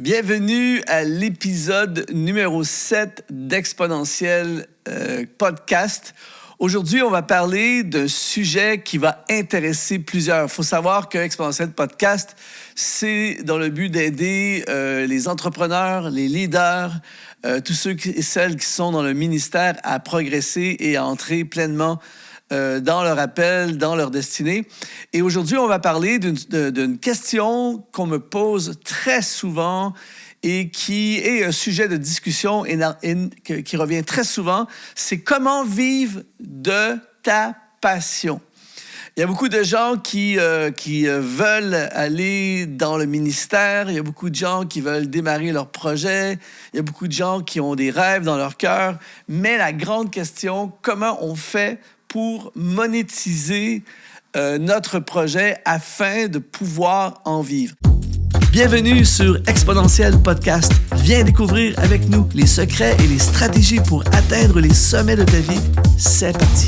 Bienvenue à l'épisode numéro 7 d'Exponentiel Podcast. Aujourd'hui, on va parler d'un sujet qui va intéresser plusieurs. Il faut savoir que Exponentiel Podcast, c'est dans le but d'aider les entrepreneurs, les leaders, tous ceux et celles qui sont dans le ministère à progresser et à entrer pleinement dans leur appel, dans leur destinée. Et aujourd'hui, on va parler d'une question qu'on me pose très souvent et qui est un sujet de discussion qui revient très souvent. C'est comment vivre de ta passion. Il y a beaucoup de gens qui veulent aller dans le ministère. Il y a beaucoup de gens qui veulent démarrer leur projet. Il y a beaucoup de gens qui ont des rêves dans leur cœur. Mais la grande question, comment on fait pour monétiser notre projet afin de pouvoir en vivre? Bienvenue sur Exponentiel Podcast. Viens découvrir avec nous les secrets et les stratégies pour atteindre les sommets de ta vie. C'est parti!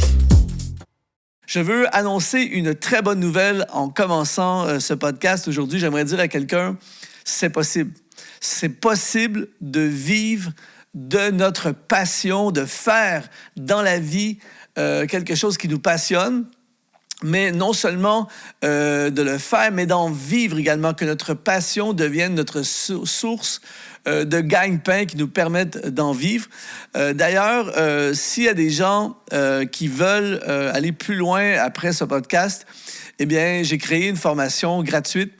Je veux annoncer une très bonne nouvelle en commençant ce podcast aujourd'hui. J'aimerais dire à quelqu'un, c'est possible. C'est possible de vivre de notre passion, de faire dans la vie quelque chose qui nous passionne, mais non seulement de le faire, mais d'en vivre également, que notre passion devienne notre source de gagne-pain qui nous permettent d'en vivre. D'ailleurs, s'il y a des gens qui veulent aller plus loin après ce podcast, eh bien, j'ai créé une formation gratuite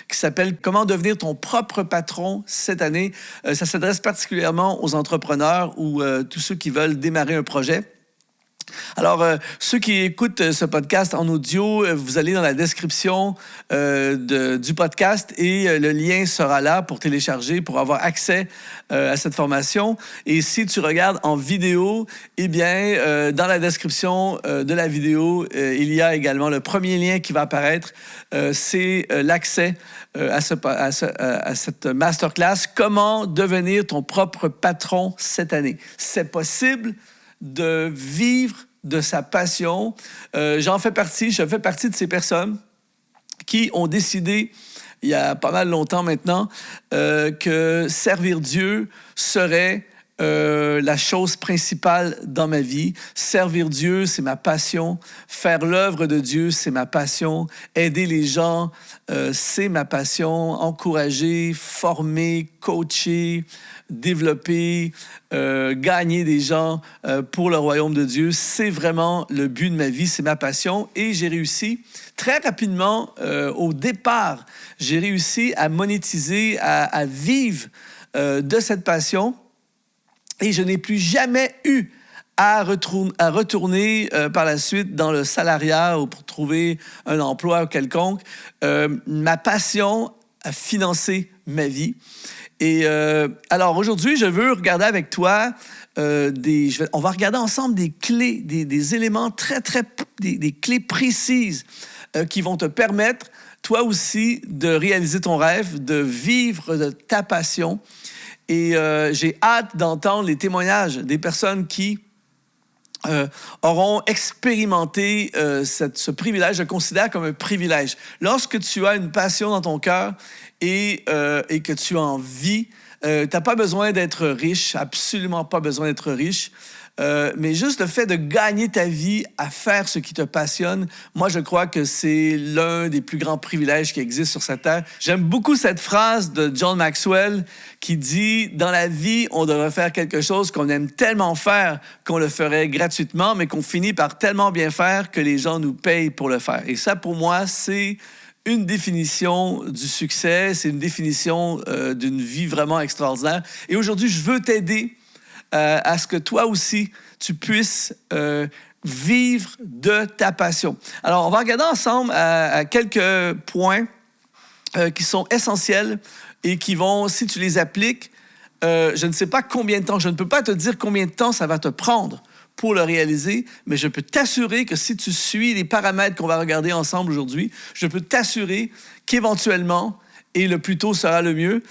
qui s'appelle « Comment devenir ton propre patron » cette année. Ça s'adresse particulièrement aux entrepreneurs ou tous ceux qui veulent démarrer un projet. Alors, ceux qui écoutent ce podcast en audio, vous allez dans la description du podcast et le lien sera là pour télécharger, pour avoir accès à cette formation. Et si tu regardes en vidéo, eh bien, dans la description de la vidéo, il y a également le premier lien qui va apparaître. C'est l'accès à cette masterclass « Comment devenir ton propre patron cette année ». C'est possible de vivre de sa passion. Je fais partie de ces personnes qui ont décidé, il y a pas mal longtemps maintenant, que servir Dieu serait la chose principale dans ma vie. Servir Dieu, c'est ma passion. Faire l'œuvre de Dieu, c'est ma passion. Aider les gens, c'est ma passion. Encourager, former, coacher, développer, gagner des gens pour le royaume de Dieu, c'est vraiment le but de ma vie, c'est ma passion. Et j'ai réussi très rapidement, au départ, j'ai réussi à monétiser, à vivre de cette passion. Et je n'ai plus jamais eu à retourner par la suite dans le salariat ou pour trouver un emploi quelconque. Ma passion a financé ma vie. Et alors aujourd'hui, je veux regarder avec toi, on va regarder ensemble des clés, des éléments des clés précises qui vont te permettre, toi aussi, de réaliser ton rêve, de vivre de ta passion. Et j'ai hâte d'entendre les témoignages des personnes qui auront expérimenté ce privilège. Je le considère comme un privilège. Lorsque tu as une passion dans ton cœur et que tu en vis, tu n'as pas besoin d'être riche, absolument pas besoin d'être riche. Mais juste le fait de gagner ta vie à faire ce qui te passionne, moi, je crois que c'est l'un des plus grands privilèges qui existent sur cette terre. J'aime beaucoup cette phrase de John Maxwell qui dit « Dans la vie, on devrait faire quelque chose qu'on aime tellement faire qu'on le ferait gratuitement, mais qu'on finit par tellement bien faire que les gens nous payent pour le faire. » Et ça, pour moi, c'est une définition du succès, c'est une définition d'une vie vraiment extraordinaire. Et aujourd'hui, je veux t'aider à ce que toi aussi, tu puisses vivre de ta passion. Alors, on va regarder ensemble à quelques points qui sont essentiels et qui vont, si tu les appliques, je ne sais pas combien de temps, je ne peux pas te dire combien de temps ça va te prendre pour le réaliser, mais je peux t'assurer que si tu suis les paramètres qu'on va regarder ensemble aujourd'hui, je peux t'assurer qu'éventuellement, et le plus tôt sera le mieux,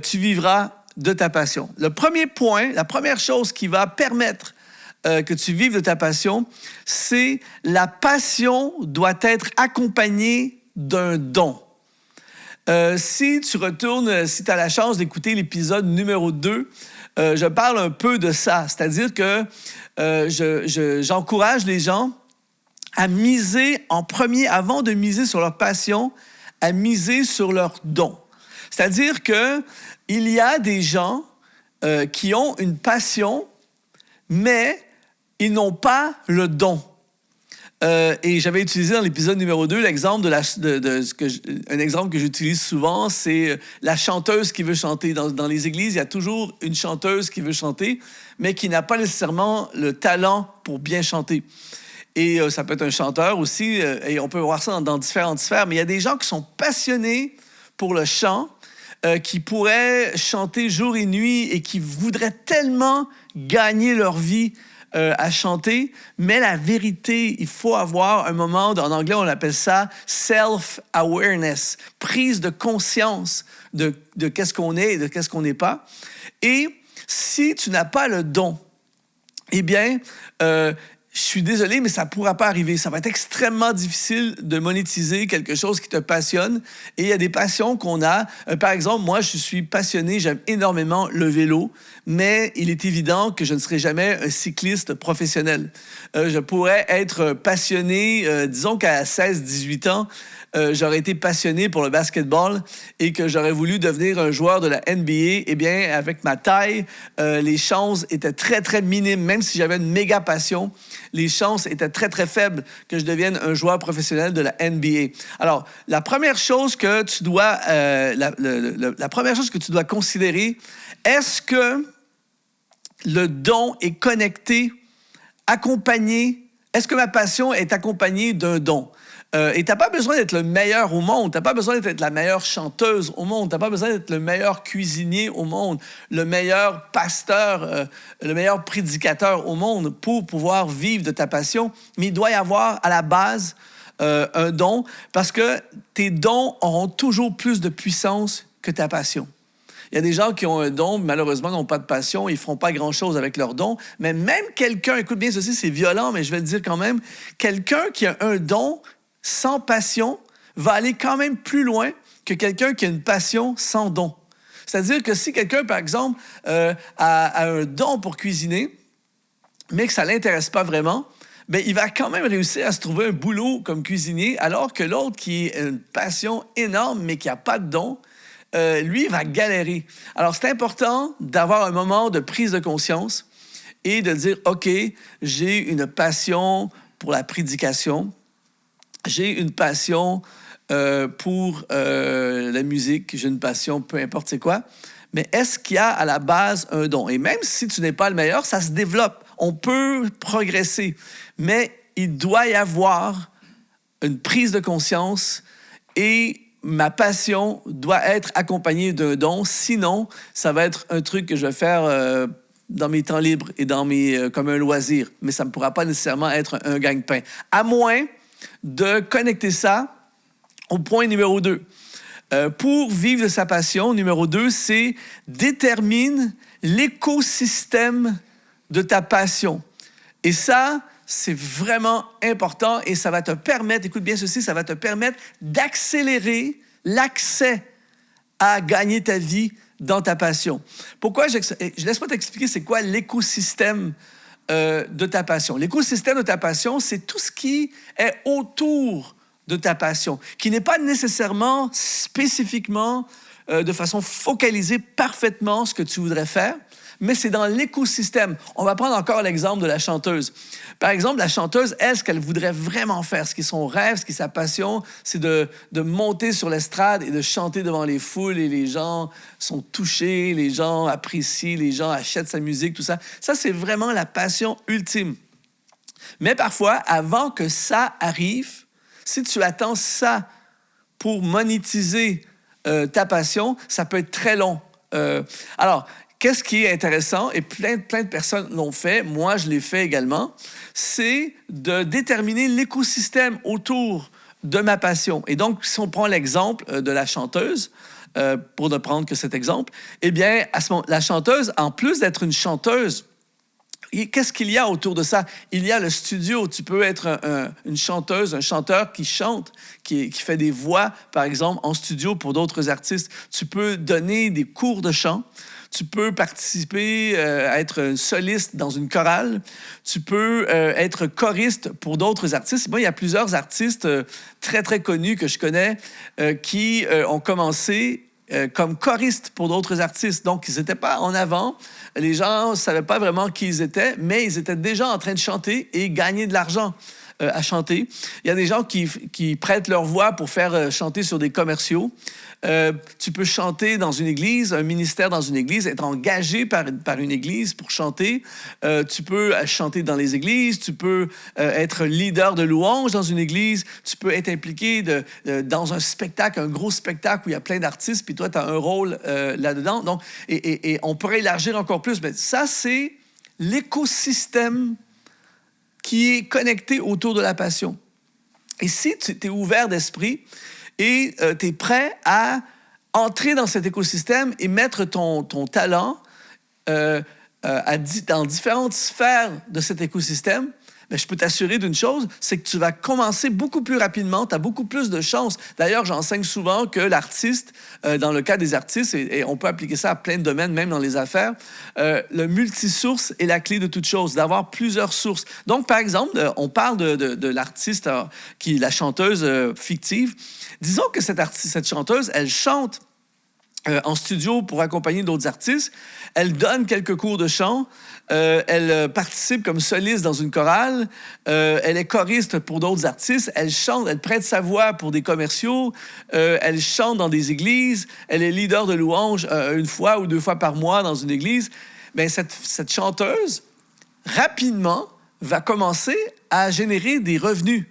tu vivras de ta passion. Le premier point, la première chose qui va permettre que tu vives de ta passion, c'est la passion doit être accompagnée d'un don. Si tu retournes, si tu as la chance d'écouter l'épisode numéro 2, je parle un peu de ça. C'est-à-dire que j'encourage les gens à miser en premier, avant de miser sur leur passion, à miser sur leur don. C'est-à-dire qu'il y a des gens qui ont une passion, mais ils n'ont pas le don. Et j'avais utilisé dans l'épisode numéro 2 l'exemple un exemple que j'utilise souvent, c'est la chanteuse qui veut chanter. Dans les églises, il y a toujours une chanteuse qui veut chanter, mais qui n'a pas nécessairement le talent pour bien chanter. Et ça peut être un chanteur aussi, et on peut voir ça dans différentes sphères, mais il y a des gens qui sont passionnés pour le chant, qui pourraient chanter jour et nuit et qui voudraient tellement gagner leur vie à chanter, mais la vérité, il faut avoir un moment, en anglais on appelle ça self-awareness, prise de conscience de qu'est-ce qu'on est et de qu'est-ce qu'on n'est pas. Et si tu n'as pas le don, eh bien, je suis désolé, mais ça ne pourra pas arriver. Ça va être extrêmement difficile de monétiser quelque chose qui te passionne. Et il y a des passions qu'on a. Par exemple, moi, je suis passionné, j'aime énormément le vélo, mais il est évident que je ne serai jamais un cycliste professionnel. Je pourrais être passionné, disons qu'à 16-18 ans, j'aurais été passionné pour le basketball et que j'aurais voulu devenir un joueur de la NBA, eh bien, avec ma taille, les chances étaient très, très minimes. Même si j'avais une méga passion, les chances étaient très, très faibles que je devienne un joueur professionnel de la NBA. Alors, la première chose que tu dois, la première chose que tu dois considérer, est-ce que le don est connecté, accompagné, est-ce que ma passion est accompagnée d'un don? Et tu n'as pas besoin d'être le meilleur au monde. Tu n'as pas besoin d'être la meilleure chanteuse au monde. Tu n'as pas besoin d'être le meilleur cuisinier au monde, le meilleur pasteur, le meilleur prédicateur au monde pour pouvoir vivre de ta passion. Mais il doit y avoir à la base un don parce que tes dons auront toujours plus de puissance que ta passion. Il y a des gens qui ont un don, malheureusement, n'ont pas de passion, ils ne feront pas grand-chose avec leur don. Mais même quelqu'un, écoute bien ceci, c'est violent, mais je vais le dire quand même, quelqu'un qui a un don sans passion va aller quand même plus loin que quelqu'un qui a une passion sans don. C'est-à-dire que si quelqu'un, par exemple, a un don pour cuisiner, mais que ça ne l'intéresse pas vraiment, bien, il va quand même réussir à se trouver un boulot comme cuisinier, alors que l'autre qui a une passion énorme, mais qui n'a pas de don, lui, va galérer. Alors, c'est important d'avoir un moment de prise de conscience et de dire, OK, j'ai une passion pour la prédication, j'ai une passion pour la musique, j'ai une passion, peu importe c'est quoi, mais est-ce qu'il y a à la base un don? Et même si tu n'es pas le meilleur, ça se développe. On peut progresser, mais il doit y avoir une prise de conscience et ma passion doit être accompagnée d'un don. Sinon, ça va être un truc que je vais faire dans mes temps libres et comme un loisir, mais ça ne pourra pas nécessairement être un gagne-pain. À moins de connecter ça au point numéro 2. Pour vivre de sa passion, numéro 2, c'est détermine l'écosystème de ta passion. Et ça, c'est vraiment important et ça va te permettre, écoute bien ceci, ça va te permettre d'accélérer l'accès à gagner ta vie dans ta passion. Pourquoi? Je ne laisse pas t'expliquer c'est quoi l'écosystème de ta passion. L'écosystème de ta passion, c'est tout ce qui est autour de ta passion, qui n'est pas nécessairement spécifiquement, de façon focalisée parfaitement ce que tu voudrais faire, mais c'est dans l'écosystème. On va prendre encore l'exemple de la chanteuse. Par exemple, la chanteuse, elle, ce qu'elle voudrait vraiment faire, ce qui est son rêve, ce qui est sa passion, c'est de monter sur l'estrade et de chanter devant les foules et les gens sont touchés, les gens apprécient, les gens achètent sa musique, tout ça. Ça, c'est vraiment la passion ultime. Mais parfois, avant que ça arrive, si tu attends ça pour monétiser ta passion, ça peut être très long. Alors, qu'est-ce qui est intéressant, et plein de personnes l'ont fait, moi je l'ai fait également, c'est de déterminer l'écosystème autour de ma passion. Et donc, si on prend l'exemple de la chanteuse, pour ne prendre que cet exemple, eh bien, à ce moment, la chanteuse, en plus d'être une chanteuse, Et qu'est-ce qu'il y a autour de ça? Il y a le studio. Tu peux être une chanteuse, un chanteur qui chante, qui fait des voix, par exemple, en studio pour d'autres artistes. Tu peux donner des cours de chant. Tu peux participer à être soliste dans une chorale. Tu peux être choriste pour d'autres artistes. Moi, il y a plusieurs artistes très, très connus que je connais qui ont commencé comme choristes pour d'autres artistes. Donc, ils n'étaient pas en avant. Les gens ne savaient pas vraiment qui ils étaient, mais ils étaient déjà en train de chanter et gagner de l'argent à chanter. Il y a des gens qui prêtent leur voix pour faire chanter sur des commerciaux. Tu peux chanter dans une église, un ministère dans une église, être engagé par une église pour chanter. Tu peux chanter dans les églises. Tu peux être leader de louange dans une église. Tu peux être impliqué dans un spectacle, un gros spectacle où il y a plein d'artistes, puis toi, tu as un rôle là-dedans. Donc, et on pourrait élargir encore plus. Mais ça, c'est l'écosystème qui est connecté autour de la passion. Et si tu es ouvert d'esprit et tu es prêt à entrer dans cet écosystème et mettre ton talent dans différentes sphères de cet écosystème, bien, je peux t'assurer d'une chose, c'est que tu vas commencer beaucoup plus rapidement, tu as beaucoup plus de chances. D'ailleurs, j'enseigne souvent que l'artiste, dans le cas des artistes, et on peut appliquer ça à plein de domaines, même dans les affaires, le multisource est la clé de toute chose, d'avoir plusieurs sources. Donc, par exemple, on parle de l'artiste, qui est la chanteuse fictive. Disons que cette chanteuse, elle chante en studio pour accompagner d'autres artistes. Elle donne quelques cours de chant. Elle participe comme soliste dans une chorale. Elle est choriste pour d'autres artistes. Elle chante, elle prête sa voix pour des commerciaux. Elle chante dans des églises. Elle est leader de louange une fois ou deux fois par mois dans une église. Bien, cette chanteuse, rapidement, va commencer à générer des revenus.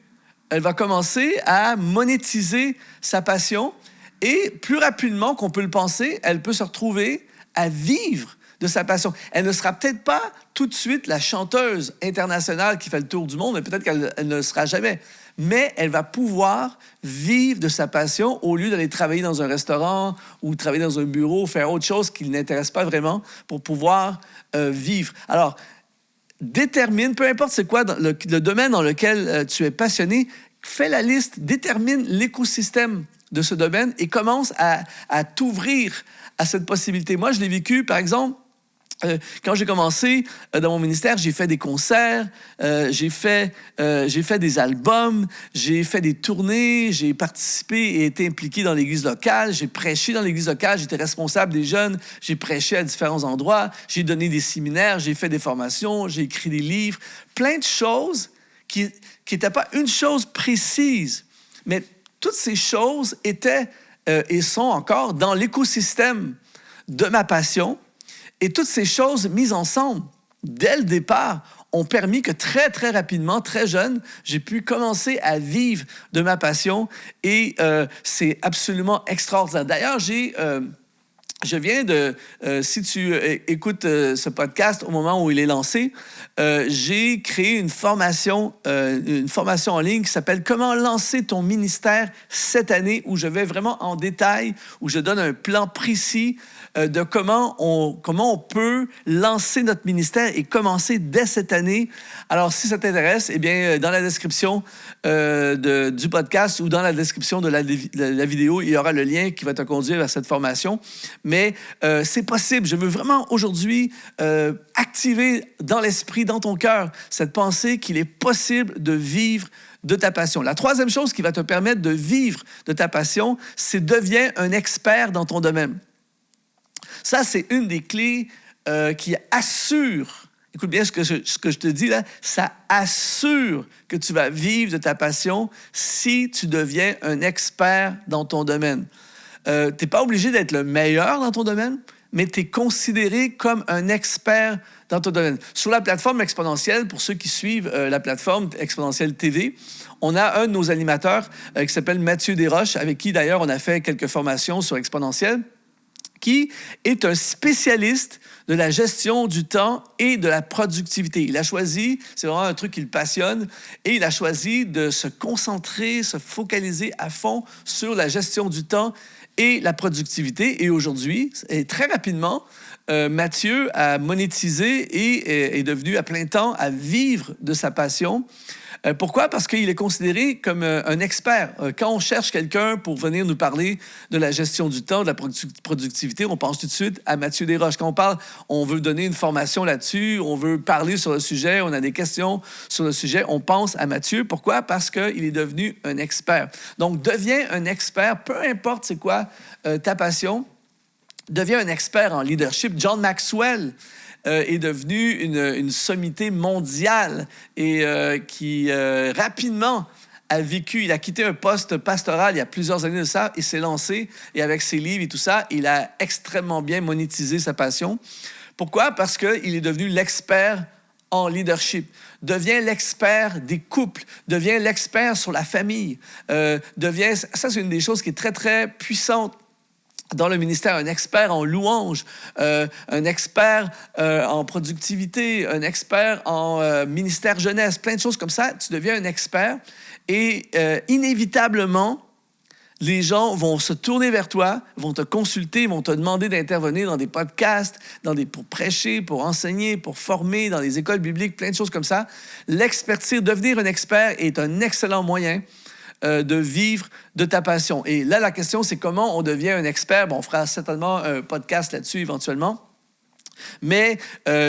Elle va commencer à monétiser sa passion. Et plus rapidement qu'on peut le penser, elle peut se retrouver à vivre de sa passion. Elle ne sera peut-être pas tout de suite la chanteuse internationale qui fait le tour du monde, mais peut-être qu'elle ne le sera jamais. Mais elle va pouvoir vivre de sa passion au lieu d'aller travailler dans un restaurant ou travailler dans un bureau, faire autre chose qui ne l'intéresse pas vraiment pour pouvoir vivre. Alors, détermine, peu importe c'est quoi le domaine dans lequel tu es passionné, fais la liste, détermine l'écosystème de ce domaine et commence à t'ouvrir à cette possibilité. Moi, je l'ai vécu, par exemple, quand j'ai commencé dans mon ministère, j'ai fait des concerts, j'ai fait des albums, j'ai fait des tournées, j'ai participé et été impliqué dans l'église locale, j'ai prêché dans l'église locale, j'étais responsable des jeunes, j'ai prêché à différents endroits, j'ai donné des séminaires, j'ai fait des formations, j'ai écrit des livres, plein de choses qui n'étaient pas une chose précise, mais toutes ces choses étaient et sont encore dans l'écosystème de ma passion. Et toutes ces choses mises ensemble, dès le départ, ont permis que très, très rapidement, très jeune, j'ai pu commencer à vivre de ma passion. Et c'est absolument extraordinaire. D'ailleurs, je viens si tu écoutes ce podcast au moment où il est lancé, j'ai créé une formation en ligne qui s'appelle « Comment lancer ton ministère cette année » où je vais vraiment en détail, où je donne un plan précis de comment on peut lancer notre ministère et commencer dès cette année. Alors, si ça t'intéresse, eh bien, dans la description du podcast ou dans la description de la vidéo, il y aura le lien qui va te conduire vers cette formation. Mais c'est possible. Je veux vraiment aujourd'hui activer dans l'esprit, dans ton cœur, cette pensée qu'il est possible de vivre de ta passion. La troisième chose qui va te permettre de vivre de ta passion, c'est deviens un expert dans ton domaine. Ça, c'est une des clés qui assure, écoute bien ce que je te dis là, ça assure que tu vas vivre de ta passion si tu deviens un expert dans ton domaine. Tu n'es pas obligé d'être le meilleur dans ton domaine, mais tu es considéré comme un expert dans ton domaine. Sur la plateforme Exponentielle, pour ceux qui suivent la plateforme Exponentielle TV, on a un de nos animateurs qui s'appelle Mathieu Desroches, avec qui d'ailleurs on a fait quelques formations sur Exponentielle. qui est un spécialiste de la gestion du temps et de la productivité. Il a choisi, c'est vraiment un truc qui le passionne, et il a choisi de se concentrer, se focaliser à fond sur la gestion du temps et la productivité. Et aujourd'hui, et très rapidement, Mathieu a monétisé et est devenu à plein temps à vivre de sa passion. Pourquoi? Parce qu'il est considéré comme un expert. Quand on cherche quelqu'un pour venir nous parler de la gestion du temps, de la productivité, on pense tout de suite à Mathieu Desroches. Quand on parle, on veut donner une formation là-dessus, on veut parler sur le sujet, on a des questions sur le sujet, on pense à Mathieu. Pourquoi? Parce qu'il est devenu un expert. Donc, deviens un expert, peu importe c'est quoi ta passion, deviens un expert en leadership. John Maxwell est devenu une sommité mondiale et qui rapidement a vécu, il a quitté un poste pastoral il y a plusieurs années de ça et s'est lancé, et avec ses livres et tout ça, il a extrêmement bien monétisé sa passion. Pourquoi? Parce qu'il est devenu l'expert en leadership. Deviens l'expert des couples, deviens l'expert sur la famille, ça c'est une des choses qui est très, très puissante dans le ministère, un expert en louange, un expert en productivité, un expert en ministère jeunesse, plein de choses comme ça. Tu deviens un expert et inévitablement, les gens vont se tourner vers toi, vont te consulter, vont te demander d'intervenir dans des podcasts, pour prêcher, pour enseigner, pour former, dans les écoles bibliques, plein de choses comme ça. L'expertise, devenir un expert est un excellent moyen de vivre de ta passion. Et là, la question, c'est comment on devient un expert. Bon, on fera certainement un podcast là-dessus éventuellement. Mais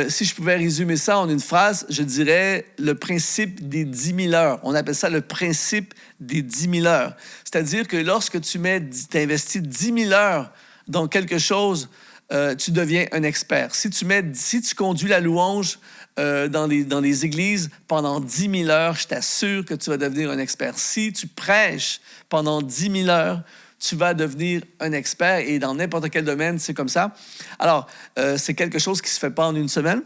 si je pouvais résumer ça en une phrase, je dirais le principe des 10 000 heures. On appelle ça le principe des 10 000 heures. C'est-à-dire que lorsque tu investis 10 000 heures dans quelque chose, tu deviens un expert. Si tu conduis la louange dans les églises pendant 10 000 heures, je t'assure que tu vas devenir un expert. Si tu prêches pendant 10 000 heures, tu vas devenir un expert, et dans n'importe quel domaine, c'est comme ça. Alors, c'est quelque chose qui ne se fait pas en une semaine,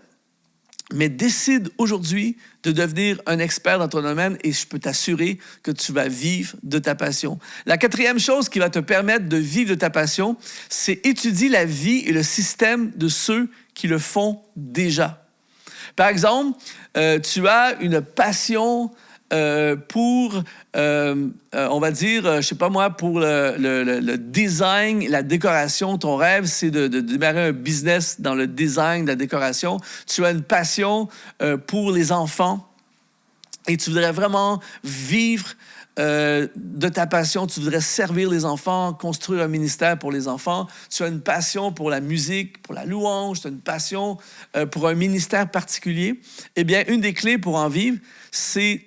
mais décide aujourd'hui de devenir un expert dans ton domaine et je peux t'assurer que tu vas vivre de ta passion. La quatrième chose qui va te permettre de vivre de ta passion, c'est étudier la vie et le système de ceux qui le font déjà. Par exemple, tu as une passion pour, on va dire, je sais pas moi, pour le design, la décoration. Ton rêve, c'est de démarrer un business dans le design, de la décoration. Tu as une passion pour les enfants et tu voudrais vraiment vivre de ta passion. Tu voudrais servir les enfants, construire un ministère pour les enfants. Tu as une passion pour la musique, pour la louange. Tu as une passion pour un ministère particulier. Eh bien, une des clés pour en vivre, c'est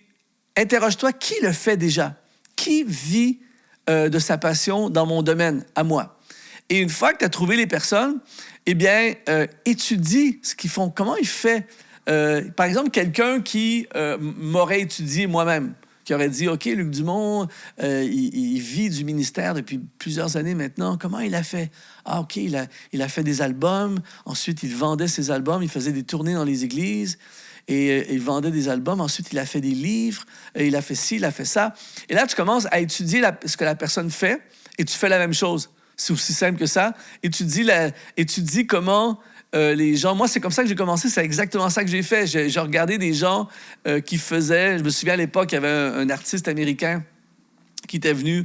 interroge-toi, qui le fait déjà? Qui vit de sa passion dans mon domaine, à moi? Et une fois que tu as trouvé les personnes, eh bien, étudie ce qu'ils font. Comment ils font? Par exemple, quelqu'un qui m'aurait étudié moi-même, qui aurait dit, OK, Luc Dumont, il vit du ministère depuis plusieurs années maintenant. Comment il a fait? Ah, OK, il a fait des albums. Ensuite, il vendait ses albums. Il faisait des tournées dans les églises. Et il vendait des albums. Ensuite, il a fait des livres. Et il a fait ci, il a fait ça. Et là, tu commences à étudier ce que la personne fait et tu fais la même chose. C'est aussi simple que ça. Étudie comment les gens... Moi, c'est comme ça que j'ai commencé. C'est exactement ça que j'ai fait. J'ai regardé des gens qui faisaient... Je me souviens à l'époque, il y avait un artiste américain qui était venu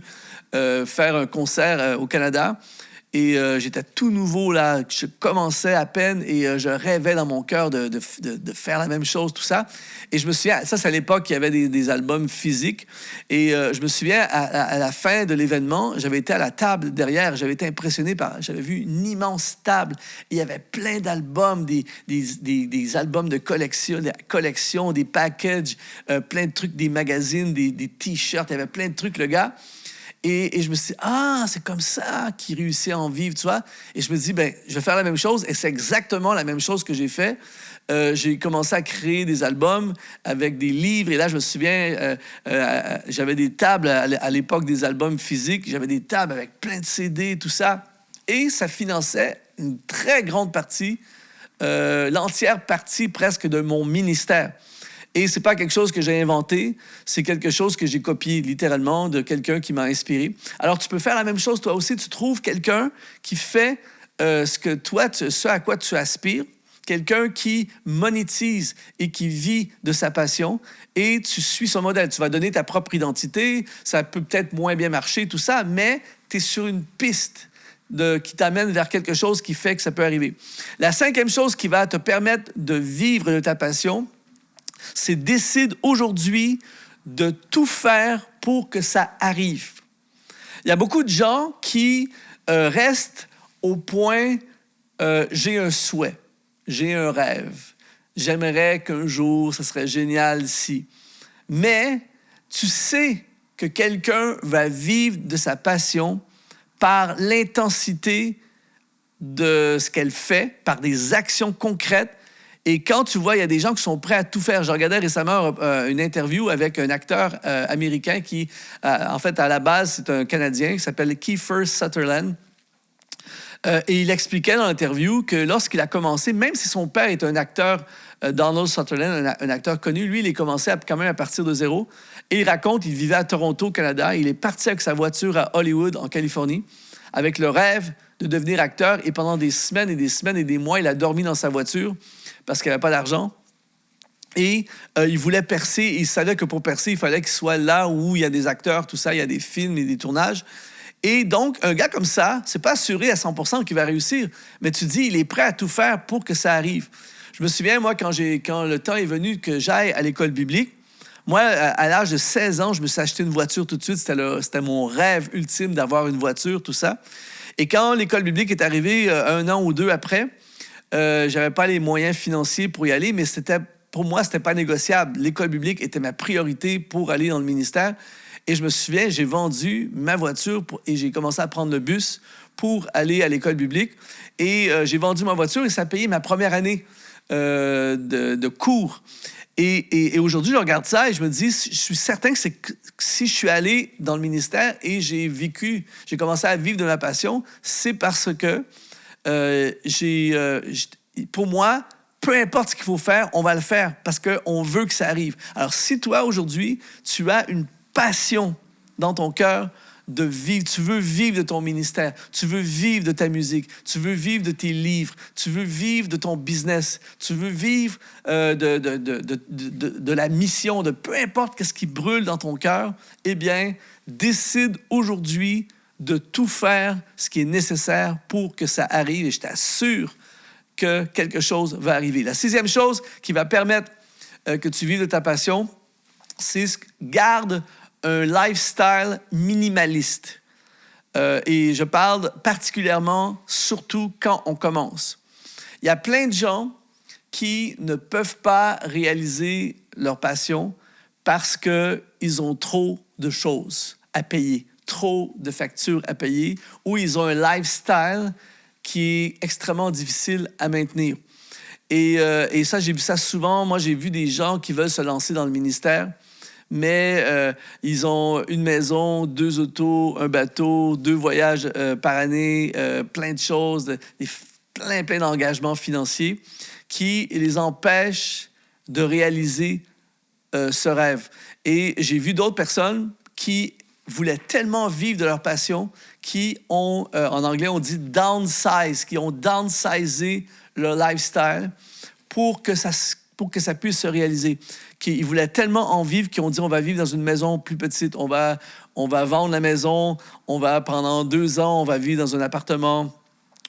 faire un concert au Canada. Et j'étais tout nouveau, là. Je commençais à peine et je rêvais dans mon cœur de faire la même chose, tout ça. Et je me souviens, ça, c'est à l'époque qu'il y avait des albums physiques. Et je me souviens, à la fin de l'événement, j'avais été à la table derrière. J'avais été impressionné j'avais vu une immense table. Et il y avait plein d'albums, des albums de collection, des packages, plein de trucs, des magazines, des t-shirts. Il y avait plein de trucs, le gars. Et je me suis dit, c'est comme ça qu'il réussit à en vivre, tu vois. Et je me dis, je vais faire la même chose. Et c'est exactement la même chose que j'ai fait. J'ai commencé à créer des albums avec des livres. Et là, je me souviens, j'avais des tables à l'époque des albums physiques. J'avais des tables avec plein de CD, tout ça. Et ça finançait une très grande partie, l'entière partie presque de mon ministère. Et c'est pas quelque chose que j'ai inventé, c'est quelque chose que j'ai copié littéralement de quelqu'un qui m'a inspiré. Alors, tu peux faire la même chose toi aussi. Tu trouves quelqu'un qui fait ce à quoi tu aspires, quelqu'un qui monétise et qui vit de sa passion, et tu suis son modèle. Tu vas donner ta propre identité, ça peut peut-être moins bien marcher, tout ça, mais tu es sur une piste qui t'amène vers quelque chose qui fait que ça peut arriver. La cinquième chose qui va te permettre de vivre de ta passion, c'est décide aujourd'hui de tout faire pour que ça arrive. Il y a beaucoup de gens qui restent au point j'ai un souhait. J'ai un rêve. J'aimerais qu'un jour, ce serait génial si. Mais tu sais que quelqu'un va vivre de sa passion par l'intensité de ce qu'elle fait, par des actions concrètes. Et quand tu vois, il y a des gens qui sont prêts à tout faire. Je regardais récemment une interview avec un acteur américain qui, en fait, à la base, c'est un Canadien qui s'appelle Kiefer Sutherland. Et il expliquait dans l'interview que lorsqu'il a commencé, même si son père est un acteur, Donald Sutherland, un acteur connu, lui, il est commencé quand même à partir de zéro. Et il raconte, il vivait à Toronto, au Canada. Il est parti avec sa voiture à Hollywood, en Californie, avec le rêve de devenir acteur. Et pendant des semaines et des semaines et des mois, il a dormi dans sa voiture parce qu'il n'avait pas d'argent. Et il voulait percer. Et il savait que pour percer, il fallait qu'il soit là où il y a des acteurs, tout ça, il y a des films et des tournages. Et donc, un gars comme ça, c'est pas assuré à 100% qu'il va réussir, mais tu dis, il est prêt à tout faire pour que ça arrive. Je me souviens, moi, quand le temps est venu que j'aille à l'école biblique, moi, à l'âge de 16 ans, je me suis acheté une voiture tout de suite. C'était mon rêve ultime d'avoir une voiture, tout ça. Et quand l'école biblique est arrivée 1 an ou 2 après, j'avais pas les moyens financiers pour y aller, mais pour moi, c'était pas négociable. L'école biblique était ma priorité pour aller dans le ministère. Et je me souviens, j'ai vendu ma voiture et j'ai commencé à prendre le bus pour aller à l'école biblique. Et j'ai vendu ma voiture et ça a payé ma première année de cours. Et aujourd'hui, je regarde ça et je me dis, je suis certain que si je suis allé dans le ministère et j'ai commencé à vivre de ma passion, c'est parce que pour moi, peu importe ce qu'il faut faire, on va le faire parce qu'on veut que ça arrive. Alors, si toi, aujourd'hui, tu as une passion dans ton cœur de vivre, tu veux vivre de ton ministère, tu veux vivre de ta musique, tu veux vivre de tes livres, tu veux vivre de ton business, tu veux vivre de la mission, de peu importe ce qui brûle dans ton cœur, eh bien, décide aujourd'hui de tout faire ce qui est nécessaire pour que ça arrive et je t'assure que quelque chose va arriver. La sixième chose qui va permettre que tu vives de ta passion, c'est garde un lifestyle minimaliste. Et je parle particulièrement, surtout quand on commence. Il y a plein de gens qui ne peuvent pas réaliser leur passion parce qu'ils ont trop de choses à payer, trop de factures à payer, ou ils ont un lifestyle qui est extrêmement difficile à maintenir. Et ça, j'ai vu ça souvent. Moi, j'ai vu des gens qui veulent se lancer dans le ministère, mais ils ont une maison, 2 autos, un bateau, 2 voyages par année, plein de choses, plein d'engagements financiers qui les empêchent de réaliser ce rêve. Et j'ai vu d'autres personnes qui voulaient tellement vivre de leur passion qui ont, en anglais, on dit downsize, qui ont downsizé leur lifestyle pour que ça puisse se réaliser. Ils voulaient tellement en vivre qu'ils ont dit on va vivre dans une maison plus petite, on va vendre la maison, pendant 2 ans, on va vivre dans un appartement,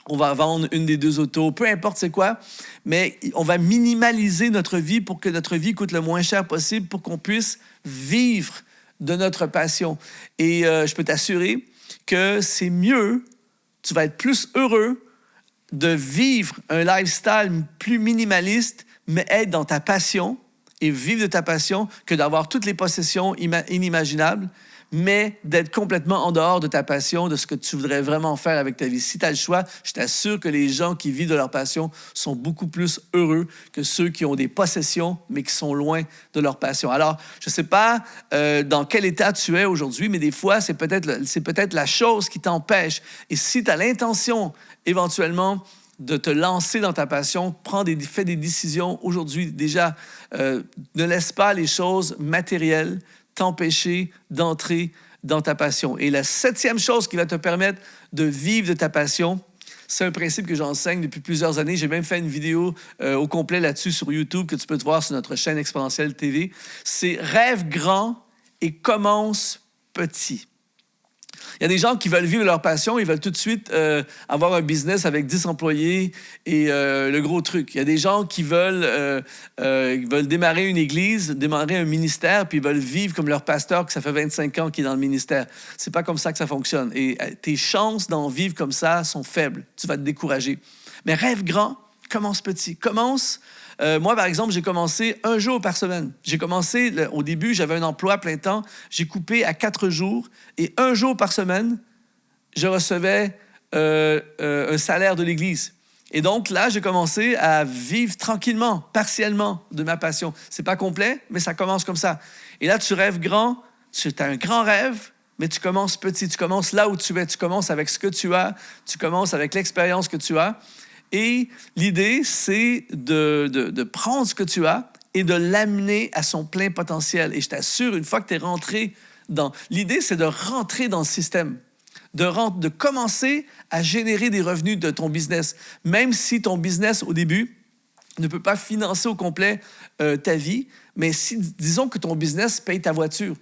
on va vendre une des 2 autos, peu importe c'est quoi, mais on va minimaliser notre vie pour que notre vie coûte le moins cher possible pour qu'on puisse vivre de notre passion. Et je peux t'assurer que c'est mieux, tu vas être plus heureux de vivre un lifestyle plus minimaliste, mais être dans ta passion et vivre de ta passion que d'avoir toutes les possessions inimaginables, mais d'être complètement en dehors de ta passion, de ce que tu voudrais vraiment faire avec ta vie. Si tu as le choix, je t'assure que les gens qui vivent de leur passion sont beaucoup plus heureux que ceux qui ont des possessions, mais qui sont loin de leur passion. Alors, je ne sais pas dans quel état tu es aujourd'hui, mais des fois, c'est peut-être la chose qui t'empêche. Et si tu as l'intention, éventuellement, de te lancer dans ta passion, fais des décisions aujourd'hui. Déjà, ne laisse pas les choses matérielles t'empêcher d'entrer dans ta passion. Et la 7e chose qui va te permettre de vivre de ta passion, C'est un principe que j'enseigne depuis plusieurs années. J'ai même fait une vidéo au complet là-dessus sur YouTube que tu peux te voir sur notre chaîne Exponentielle TV. C'est rêve grand et commence petit. Il y a des gens qui veulent vivre leur passion, ils veulent tout de suite avoir un business avec 10 employés et le gros truc. Il y a des gens qui veulent démarrer une église, démarrer un ministère, puis ils veulent vivre comme leur pasteur, que ça fait 25 ans qu'il est dans le ministère. C'est pas comme ça que ça fonctionne. Et tes chances d'en vivre comme ça sont faibles. Tu vas te décourager. Mais rêve grand, commence petit. Moi, par exemple, j'ai commencé 1 jour par semaine. Au début, j'avais un emploi à plein temps. J'ai coupé à 4 jours. Et 1 jour par semaine, je recevais un salaire de l'Église. Et donc, là, j'ai commencé à vivre tranquillement, partiellement, de ma passion. C'est pas complet, mais ça commence comme ça. Et là, tu rêves grand. Tu as un grand rêve, mais tu commences petit. Tu commences là où tu es. Tu commences avec ce que tu as. Tu commences avec l'expérience que tu as. Et l'idée, c'est de prendre ce que tu as et de l'amener à son plein potentiel. Et je t'assure, une fois que tu es rentré dans... L'idée, c'est de rentrer dans le système, de commencer à générer des revenus de ton business. Même si ton business, au début, ne peut pas financer au complet ta vie, mais disons que ton business paye ta voiture.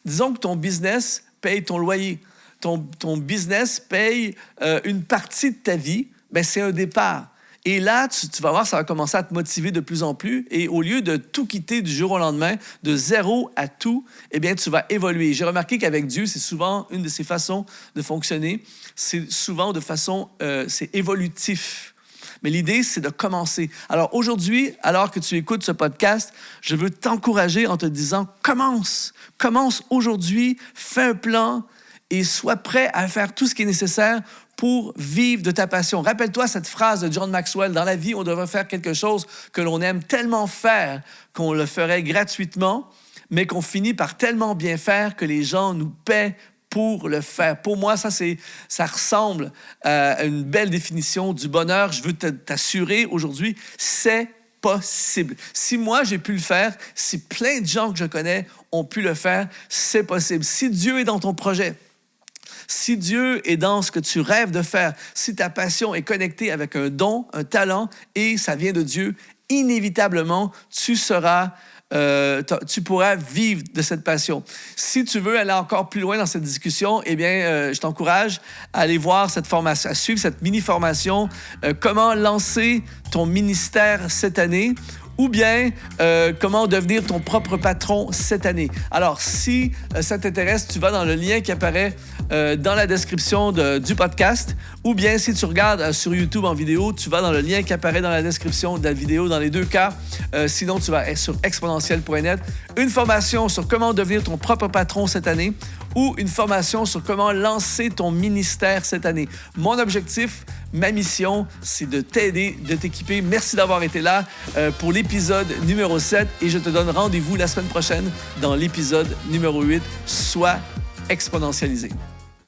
Disons que ton business paye ton loyer. Ton business paye une partie de ta vie. Bien, c'est un départ. Et là, tu vas voir, ça va commencer à te motiver de plus en plus. Et au lieu de tout quitter du jour au lendemain, de zéro à tout, eh bien, tu vas évoluer. J'ai remarqué qu'avec Dieu, c'est souvent une de ses façons de fonctionner. C'est souvent de façon, c'est évolutif. Mais l'idée, c'est de commencer. Alors aujourd'hui, alors que tu écoutes ce podcast, je veux t'encourager en te disant, commence. Commence aujourd'hui, fais un plan et sois prêt à faire tout ce qui est nécessaire pour vivre de ta passion. Rappelle-toi cette phrase de John Maxwell. Dans la vie, on devrait faire quelque chose que l'on aime tellement faire qu'on le ferait gratuitement, mais qu'on finit par tellement bien faire que les gens nous paient pour le faire. Pour moi, ça ressemble à une belle définition du bonheur. Je veux t'assurer aujourd'hui, c'est possible. Si moi, j'ai pu le faire, si plein de gens que je connais ont pu le faire, c'est possible. Si Dieu est dans ton projet, si Dieu est dans ce que tu rêves de faire, si ta passion est connectée avec un don, un talent, et ça vient de Dieu, inévitablement, tu pourras vivre de cette passion. Si tu veux aller encore plus loin dans cette discussion, eh bien, je t'encourage à aller voir cette formation, à suivre cette mini-formation, comment lancer ton ministère cette année, ou bien comment devenir ton propre patron cette année. Alors, si ça t'intéresse, tu vas dans le lien qui apparaît dans la description du podcast, ou bien si tu regardes sur YouTube en vidéo, tu vas dans le lien qui apparaît dans la description de la vidéo. Dans les deux cas, sinon tu vas sur exponentiel.net. Une formation sur comment devenir ton propre patron cette année, ou une formation sur comment lancer ton ministère cette année. Mon objectif, ma mission, c'est de t'aider, de t'équiper. Merci d'avoir été là pour l'épisode numéro 7 et je te donne rendez-vous la semaine prochaine dans l'épisode numéro 8. Sois exponentialisé.